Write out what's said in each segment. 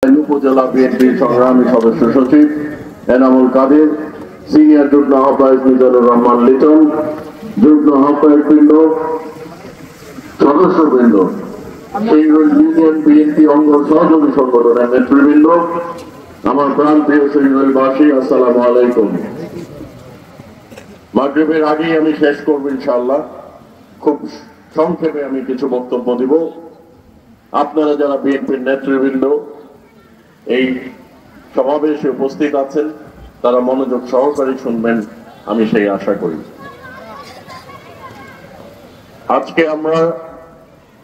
উপজেলা বিএনপির সংগ্রামী সদস্য সচিব এনামুল কাদের, সিনিয়র যুগ্ম আহ্বায়ক মিজানুর রহমান লিটন, যুগ্ম আহ্বায়কবৃন্দ, সদস্যবৃন্দ, সিংহল ইউনিয়ন বিএনপি অঙ্গ সহযোগী সংগঠনের নেতৃবৃন্দ, আমার প্রাণপ্রিয় সিংহলবাসী, আসসালামু আলাইকুম। মাগরিবের আগেই আমি শেষ করব ইনশাআল্লাহ। খুব সংক্ষেপে আমি কিছু বক্তব্য দিব। আপনারা যারা বিএনপির নেতৃবৃন্দ এই সমাবেশে উপস্থিত আছেন তারা মনোযোগ সহকারে শুনবেন, আমি সেই আশা করি। আজকে আমরা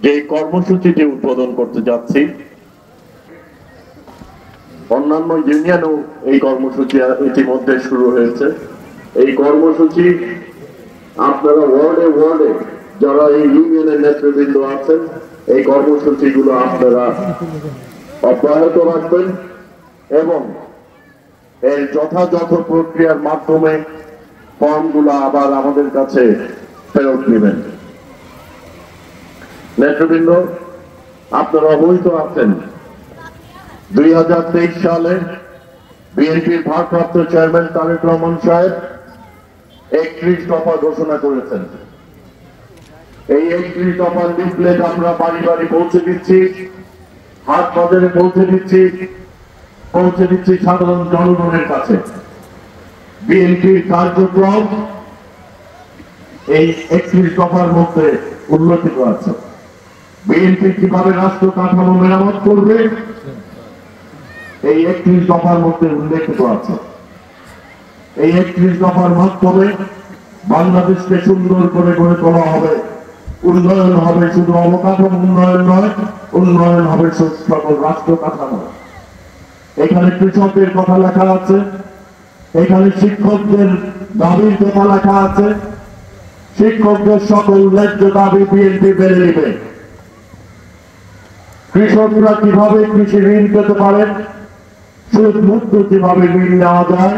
যে কর্মসূচিটি উদ্বোধন করতে যাচ্ছি, অন্যান্য ইউনিয়নেও এই কর্মসূচি ইতিমধ্যে শুরু হয়েছে। এই কর্মসূচি আপনারা ওয়ার্ডে ওয়ার্ডে যারা এই ইউনিয়নের নেতৃবৃন্দ আছেন এই কর্মসূচিগুলো আপনারা অব্যাহত রাখবেন এবং এর যথাযথ প্রক্রিয়ার মাধ্যমে ফর্মগুলো আবার আমাদের কাছে ফেরত নেবেন। নেতৃবৃন্দ, আপনারা অবহিত আছেন 2023 সালে বিএনপির ভারপ্রাপ্ত চেয়ারম্যান তারেক রহমান সাহেব 31 দফা ঘোষণা করেছেন। এই 31 দফার লিফলেট আমরা বাড়ি বাড়ি পৌঁছে দিচ্ছি, হাট বাজারে পৌঁছে দিচ্ছি সাধারণ জনগণের কাছে। বিএনপির কার্যক্রম এই 31 দফার মধ্যে উল্লেখিত আছে। বিএনপি কিভাবে রাষ্ট্র কাঠামো মেরামত করবে এই 31 দফার মধ্যে উল্লেখিত আছে। এই 31 দফার মাধ্যমে বাংলাদেশকে সুন্দর করে গড়ে তোলা হবে। উন্নয়ন হবে শুধু অবকাঠামো উন্নয়ন নয়, উন্নয়ন হবে সকল রাষ্ট্র কাঠামো। এখানে কৃষকদের কথা লেখা আছে, এখানে শিক্ষকদের দাবির কথা লেখা আছে। শিক্ষকদের সকল ন্যায্য দাবি বিএনপি মেনে নেবে। কৃষকরা কিভাবে কৃষি ঋণ পেতে পারেন, সুদ মুক্ত কিভাবে ঋণ নেওয়া যায়,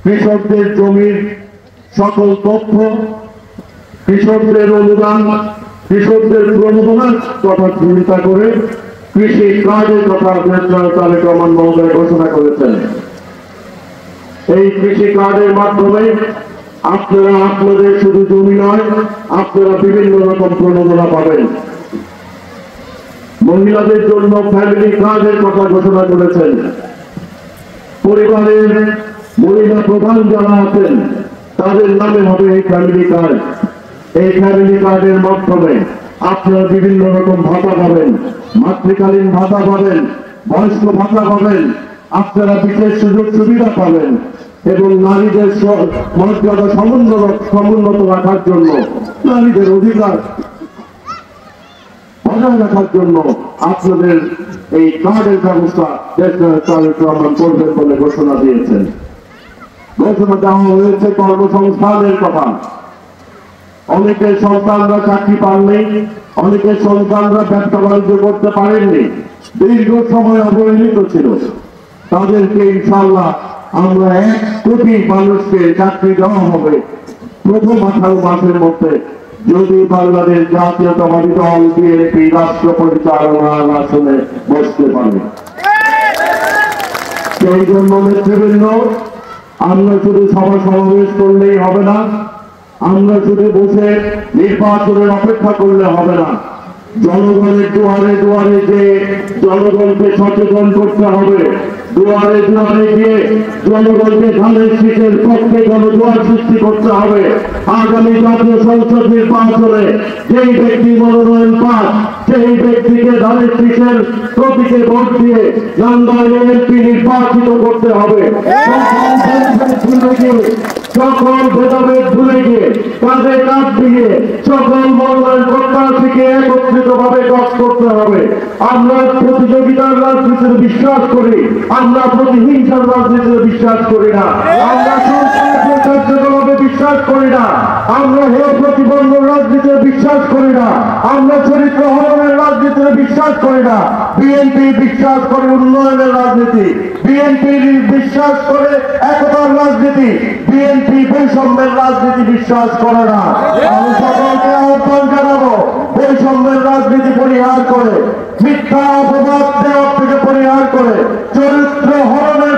কৃষকদের জমির সকল তথ্য, কৃষকদের অনুদান, কৃষকদের প্রণোদনার কথা চিন্তা করে কৃষি কার্ডের কথা তারেক রহমান মহোদয় ঘোষণা করেছেন। এই কৃষি কার্ডের মাধ্যমে আপনারা আপনাদের শুধু জমি নয়, আপনারা বিভিন্ন রকম প্রণোদনা পাবেন। মহিলাদের জন্য ফ্যামিলি কার্ডের কথা ঘোষণা করেছেন। পরিবারের মহিলা প্রধান যারা আছেন তাদের নামে হবে এই ফ্যামিলি কার্ড। এই ফ্যামিলি কার্ডের মাধ্যমে আপনারা বিভিন্ন রকম ভাতা পাবেন, মাতৃকালীন ভাতা পাবেন, বয়স্ক ভাতা পাবেন, আপনারা বিশেষ সুযোগ সুবিধা পাবেন এবং নারীদের মর্যাদা সমুন্নত রাখার জন্য, নারীদের অধিকার বজায় রাখার জন্য আপনাদের এই কার্ডের ব্যবস্থা তারেক রহমান করবেন বলে ঘোষণা দিয়েছেন। ঘোষণা দেওয়া হয়েছে কর্মসংস্থানের কথা। অনেকের সন্তানরা চাকরি পাননি, অনেকের সন্তানরা ব্যবসা বাণিজ্য করতে পারেননি, দীর্ঘ সময় অবহেলিত ছিল। তাদেরকে ইনশাআল্লাহ আমরা 1 কোটি মানুষকে চাকরি দেওয়া হবে প্রথম 18 মাসের মধ্যে, যদি বাংলাদেশ জাতীয়তাবাদী দল বিএনপি রাষ্ট্র পরিচালনার আসনে বসতে পারে। সেই জন্য নেতৃবৃন্দ, আমরা শুধু সভা সমাবেশ করলেই হবে না, আমরা শুধু বসে নির্বাচনের অপেক্ষা করলে হবে না। জনগণের দুয়ারে দুয়ারে যে জনগণকে সচেতন করতে হবে, দুয়ারে দুয়ারে গিয়ে জনগণকে ধানের শীষের পক্ষে জনদুয়ার সৃষ্টি করতে হবে। আগামী জাতীয় সংসদ নির্বাচনে যেই ব্যক্তি মনোনয়ন পান সেই ব্যক্তিকে ধানের শীষের প্রতীকে ভোট দিয়ে নান্দাইল এমপি নির্বাচিত করতে হবে। সকল ভেদাভেদ ভুলে গিয়ে কাঁধে কাঁধ দিয়ে সকল মনোনয়ন প্রত্যাশীকে একত্রিত ভাবে কাজ করতে হবে। আমরা প্রতিযোগিতার রাজনীতিতে বিশ্বাস করি, আমরা প্রতিহিংসার রাজনীতিতে বিশ্বাস করি না। আমরা সংস্কারকে কার্যকরভাবে বিশ্বাস করি না, আমরা হেয় প্রতিপন্ন রাজনীতিতে বিশ্বাস করি না, আমরা চরিত্র হরণের রাজনীতিতে বিশ্বাস করি না। বিএনপি বিশ্বাস করে উন্নয়নের রাজনীতি, বিএনপি বিশ্বাস করে একতার রাজনীতি, বিএনপি বৈষম্যের রাজনীতি বিশ্বাস করে না। আমি সকলকে আহ্বান জানাবো, বৈষম্যের রাজনীতি পরিহার করে, মিথ্যা অপবাদ দেওয়ার থেকে পরিহার করে, চরিত্র হরণের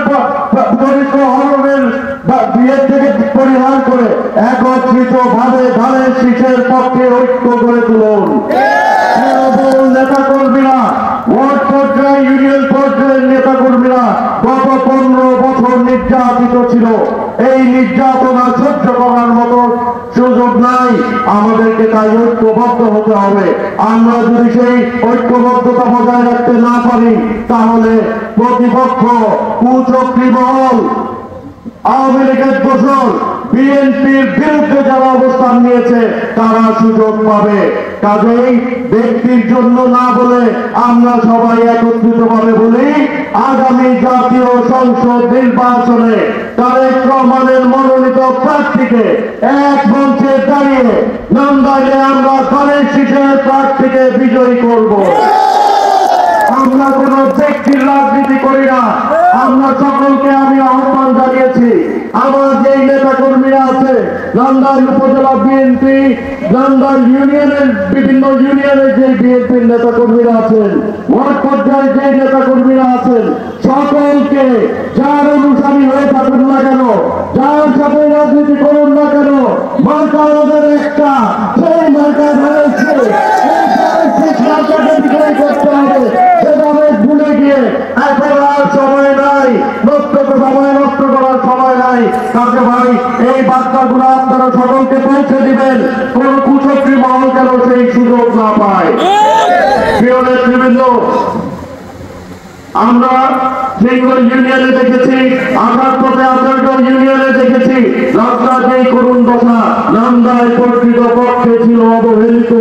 বিয়ের থেকে পরিহার করে একত্রিত ভাবে ধানের শীষের পক্ষে ঐক্য করে তুলুন। নেতা কর্মীরা, ওয়ার্ড পর্যায়ে, ইউনিয়ন পর্যায়ের নেতা কর্মীরা গত 15 বছর নির্যাতিত ছিল। এই নির্যাতনা সহ্য করার মতো সুযোগ নাই, আমাদেরকে তাই ঐক্যবদ্ধ হতে হবে। আমরা যদি সেই ঐক্যবদ্ধতা বজায় রাখতে না পারি, তাহলে প্রতিপক্ষ কুচক্রী মহল, আওয়ামী লীগের দোষর, বিএনপির বিরুদ্ধে যারা অবস্থান নিয়েছে তারা সুযোগ পাবে। কাজেই ব্যক্তির জন্য না বলে আমরা সবাই একত্রিতভাবে বলি, আগামী জাতীয় সংসদ নির্বাচনে তারেক রহমানের মনোনীত প্রার্থীকে এক মঞ্চে দাঁড়িয়ে নান্দাইলে আমরা ধানের শীষের প্রার্থীকে বিজয়ী করব। আমরা কোন ব্যক্তির রাজনীতি করি না। আমরা সকলকে আমি আহ্বান জানিয়েছি, আমার যে নেতা কর্মীরা আছে, নান্দাইল উপজেলা বিএনপি, নান্দাইল ইউনিয়নের বিভিন্ন ইউনিয়নের যে বিএনপির নেতা কর্মীরা আছেন, ওয়ার্ড পর্যায়ে যে নেতা কর্মীরা আছেন, সকলকে যার অনুসারী হয়ে থাকুন না কেন, যার সাথে রাজনীতি করুন না কেন, মার্কা আমাদের একটা, সেই মার্কা ধরেছে করতে হবে। সেভাবে ভুলে গিয়ে এখন আর সময় নাই, নষ্ট করার সময় নাই। কাজে ভাই, এই বার্তাগুলো আপনারা সকলকে পৌঁছে দিবেন, কোন কুচক্রী মহল যেন সেই সুযোগ না পায়। প্রিয় নেতৃবৃন্দ, আমরা সিঙ্গল ইউনিয়নে দেখেছি, আঘাতপথে আচার্য ইউনিয়নে দেখেছি, রাস্তার যেই করুণ দশা। নান্দাইল প্রকৃত পক্ষে ছিল অবহেলিত,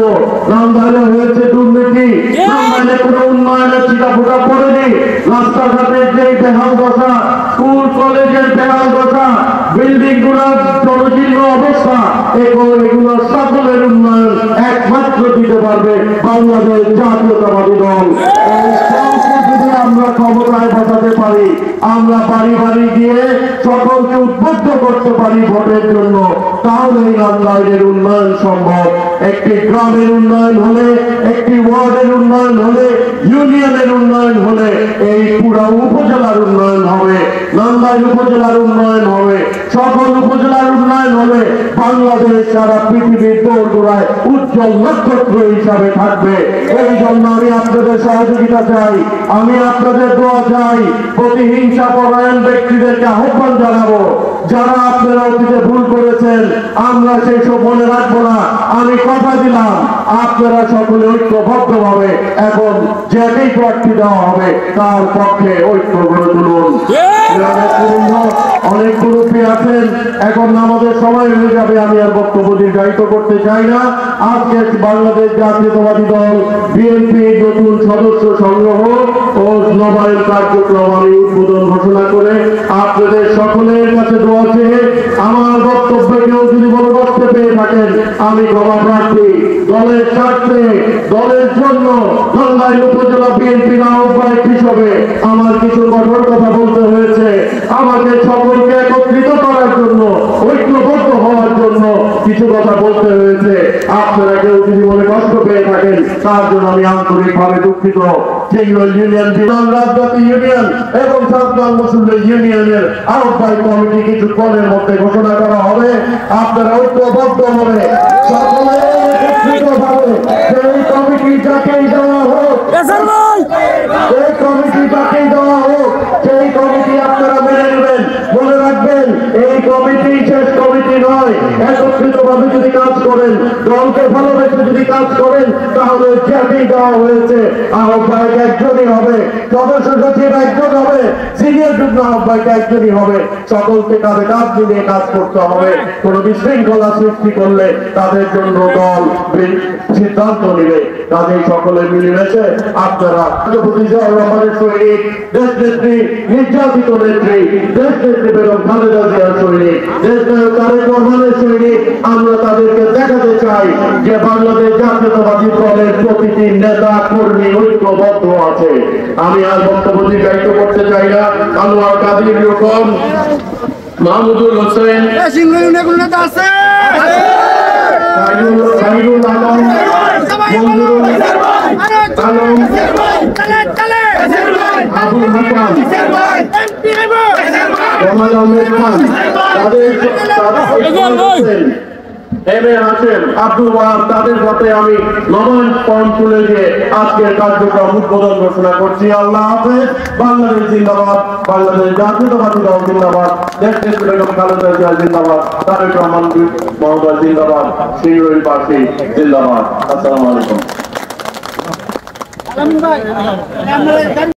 নান্দাইলে হয়েছে দুর্নীতি, নান্দাইলে কোনো উন্নয়নের ছিটাফোটা পড়েনি। রাস্তাঘাটের যেই বেহাল দশা, স্কুল কলেজের বেহাল দশা, বিল্ডিং গুলার জনজীর্ণ অবস্থা, এগুলো সকলের উন্নয়ন একমাত্র দিতে পারবে বাংলাদেশ জাতীয়তাবাদী দল। আমরা ক্ষমতায় বসাতে পারি, আমরা বাড়ি বাড়ি গিয়ে সকলকে উদ্বুদ্ধ করতে পারি ভোটের জন্য, তাহলে নান্দাইলের উন্নয়ন সম্ভব। একটি গ্রামের উন্নয়ন হলে, একটি ওয়ার্ডের উন্নয়ন হলে, ইউনিয়নের উন্নয়ন হলে এই পুরো উপজেলার উন্নয়ন হবে, নান্দাইল উপজেলার উন্নয়ন হবে, সকল উপজেলার উন্নয়ন হলে বাংলাদেশ সারা পৃথিবীর দোরগোড়ায় উজ্জ্বল নক্ষত্র হিসাবে থাকবে। এই জন্য আমি আপনাদের সহযোগিতা চাই, আমি আপনাদের দোয়া চাই। প্রতিহিংসা পরায়ণ ব্যক্তিদেরকে আহ্বান জানাবো, যারা আপনারা অতীতে ভুল করেছেন আমরা সেই সব মনে রাখবো না। আমি কথা দিলাম, আপনারা সকলে ঐক্যবদ্ধ ভাবে এখন যেই প্রার্থী দেওয়া হবে তার পক্ষে ঐক্য গড়ে তুলুন। অনেক মুরব্বী আছেন, এখন আমাদের সময় হয়ে যাবে, আমি আর বক্তব্য দীর্ঘায়িত করতে চাই না। আজকে বাংলাদেশ জাতীয়তাবাদী দল বিএনপি নতুন সদস্য সংগ্রহ ও নবায়ন কার্যক্রম আমি উদ্বোধন ঘোষণা করে আপনাদের সকলের কাছে দোয়া চেয়ে আমার বক্তব্যে কেউ যদি বড় বক্তব্য পেয়ে থাকেন আমি ক্ষমা প্রার্থী। দলের স্বার্থে, দলের জন্য নান্দাইল উপজেলা বিএনপির আহ্বায়ক হিসেবে আমার কিছু কঠোর কথা বলতে হয়েছে। আমাকে সকলকে একত্রিত করার জন্য, ঐক্যবদ্ধ হওয়ার জন্য কিছু কথা বলতে হয়েছে। আপনারা কেউ যদি মনে কষ্ট পেয়ে থাকেন তার জন্য আমি আন্তরিকভাবে দুঃখিত। সিঙ্গল ইউনিয়ন, রাজজাতি ইউনিয়ন এবং সাতগাঁও মুসলিম ইউনিয়নের আহ্বায়ক কমিটি কিছুক্ষণের মধ্যে ঘোষণা করা হবে। আপনারা ঐক্যবদ্ধ হবে, সকলে একত্রিতভাবে সেই কমিটি যাকেই দেওয়া হোক, সেই কমিটি যাকেই দেওয়া হোক, সেই কমিটি আপনারা মেনে নেবেন। মনে রাখবেন, এই কমিটি শেষ কমিটি নয়। একত্রিতভাবে যদি কাজ করেন, দলকে ভালোবেসে যদি কাজ করেন, তাহলে যাকেই দেওয়া হয়েছে আহ্বায়ক একজনই হবে, সদস্য সচিব একজন হবে, সিনিয়র যুগ্ম আহ্বায়ক একজনই হবে। সকলকে কাঁধে কাঁধ মিলিয়ে কাজ করতে হবে। কোন বিশৃঙ্খলা সৃষ্টি করলে তাদের জন্য দল সিদ্ধান্ত নিবে। কাজেই সকলে মিলেমিশে আপনারা রহমানের সৈনিক, দেশ নেত্রী, নির্যাতিত নেত্রী, দেশ নেত্রী বেগম খালেদা জিয়ার সৈনিক, দেশ নায়ক তারেক রহমান প্রাণের সৈনিক। আমরা তাদেরকে দেখাতে চাই যে বাংলাদেশ জাতীয়তাবাদী দলের প্রতিটি নেতা কর্মী ঐক্যবদ্ধ আছে। আমি আর বক্তব্য দীর্ঘায়িত করতে চাই না। আনোয়ার কাদের রকম, মাহমুদুল হোসেন, সাইদুল আলম, মঞ্জুরুল আলম, আবুল হাসান, জামাল আহমেদ খান, আব্দুল ওয়াহাব, তাদের সাথে আমি নবায়ন ফর্ম তুলে দিয়ে আজকের কার্যক্রম উদ্বোধন ঘোষণা করছি। আল্লাহ হাফেজ। বাংলাদেশ জিন্দাবাদ, বাংলাদেশ জাতীয়তাবাদী দল জিন্দাবাদ, দেশ বেগম খালেদা জিয়া জিন্দাবাদ, তারেক রহমান মহোদয় জিন্দাবাদ, শিরোইল পার্টি জিন্দাবাদ। আসসালামু আলাইকুম।